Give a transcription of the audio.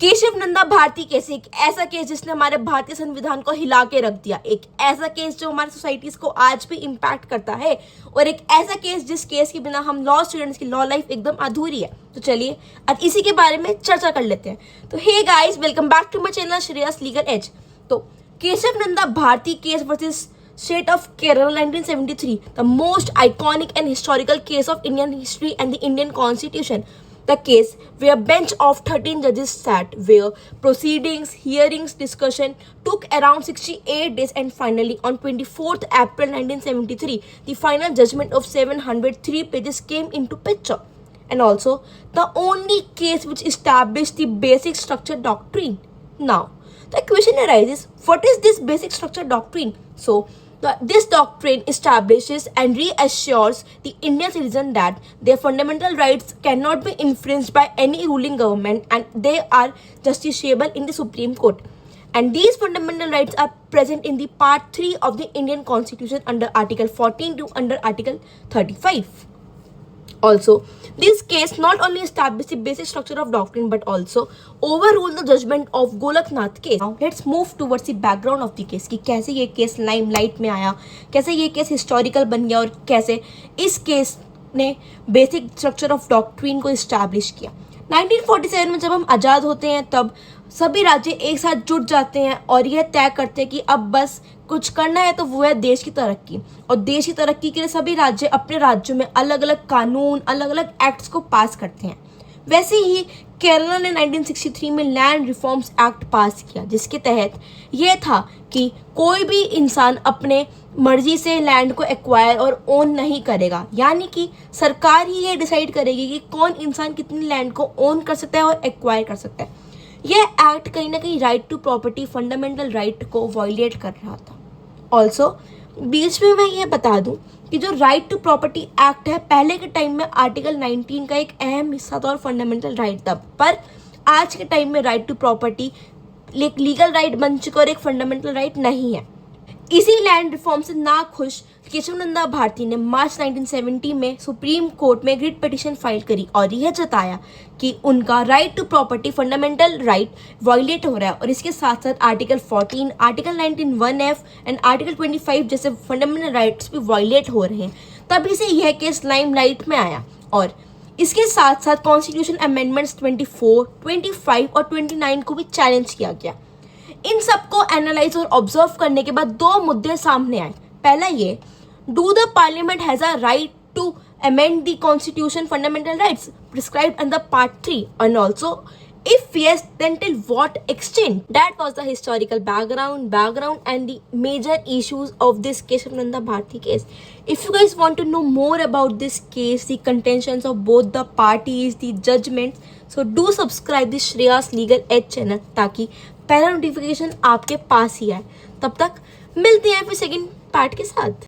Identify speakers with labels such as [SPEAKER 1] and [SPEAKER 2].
[SPEAKER 1] Keshav Nanda Bharati case एक ऐसा case जिसने हमारे भारतीय संविधान को हिला के रख दिया, एक ऐसा केस जो हमारे सोसाइटीज को आज भी इम्पैक्ट करता है, और एक ऐसा केस जिस केस के बिना हम लॉ स्टूडेंट्स की लॉ लाइफ एकदम अधूरी है। तो चलिए आज इसी के बारे में चर्चा कर लेते हैं। तो hey guys, welcome back to my channel Shreyas legal edge. तो Keshavananda Bharati case versus State of Kerala 1973, the most iconic and historical case of Indian history and the Indian Constitution. The case where a bench of 13 judges sat, where proceedings, hearings, discussion took around 68 days, and finally on 24th April 1973, the final judgment of 703 pages came into picture. And also the only case which established the basic structure doctrine. Now, the question arises, what is this basic structure doctrine? So, this doctrine establishes and reassures the Indian citizen that their fundamental rights cannot be infringed by any ruling government and they are justiciable in the Supreme Court. And these fundamental rights are present in the Part 3 of the Indian Constitution under Article 14 to under Article 35. Also, this case not only established the basic structure of doctrine but also overruled the judgment of Golaknath case. Now let's move towards the background of the case कि कैसे ये case limelight में आया, कैसे ये case historical बन गया और कैसे इस केस ने बेसिक स्ट्रक्चर ऑफ डॉक्ट्रिन को इस्टेब्लिश किया। 1947 में जब हम आज़ाद होते हैं तब सभी राज्य एक साथ जुट जाते हैं और यह तय करते हैं कि अब बस कुछ करना है तो वो है देश की तरक्की, और देश की तरक्की के लिए सभी राज्य अपने राज्यों में अलग अलग कानून, अलग अलग एक्ट्स को पास करते हैं। वैसे ही केरला ने 1963 में लैंड रिफॉर्म्स एक्ट पास किया, जिसके तहत यह था कि कोई भी इंसान अपने मर्जी से लैंड को एक्वायर और ओन नहीं करेगा, यानी कि सरकार ही ये डिसाइड करेगी कि कौन इंसान कितनी लैंड को ओन कर सकता है और एक्वायर कर सकता है। यह एक्ट कहीं ना कहीं right to property, fundamental right को वायलेट कर रहा था। ऑल्सो बीच में मैं ये बता दूं कि जो राइट टू प्रॉपर्टी एक्ट है, पहले के टाइम में आर्टिकल 19 का एक अहम हिस्सा था और फंडामेंटल राइट था, पर आज के टाइम में राइट टू प्रॉपर्टी एक लीगल राइट बन चुका और एक फंडामेंटल राइट नहीं है। इसी लैंड रिफॉर्म से नाखुश केशव नंदा भारती ने मार्च 1970 में सुप्रीम कोर्ट में रिट पिटीशन फाइल करी और यह जताया कि उनका right to property fundamental right violate हो रहा है, और इसके साथ साथ article 14, article 19(1)(f) and article 25 जैसे फंडामेंटल राइट्स भी वायलेट हो रहे हैं। तभी से यह केस लाइमलाइट में आया, और इसके साथ साथ कॉन्स्टिट्यूशन अमेंडमेंट्स 24, 25 और 29 को भी चैलेंज किया गया। इन सबको एनालाइज और ऑब्जर्व करने के बाद दो मुद्दे सामने आए। पहला ये, do the parliament has a right to amend the constitution fundamental rights prescribed under part 3, and also if yes, then till what extent? That was the historical background and the major issues of this Keshav Nanda Bharti case. If you guys want to know more about this case, the contentions of both the parties, the judgments, so do subscribe the Shreyas Legal Edge channel ताकि पहला notification आपके पास ही आए। तब तक मिलते हैं फिर second part के साथ।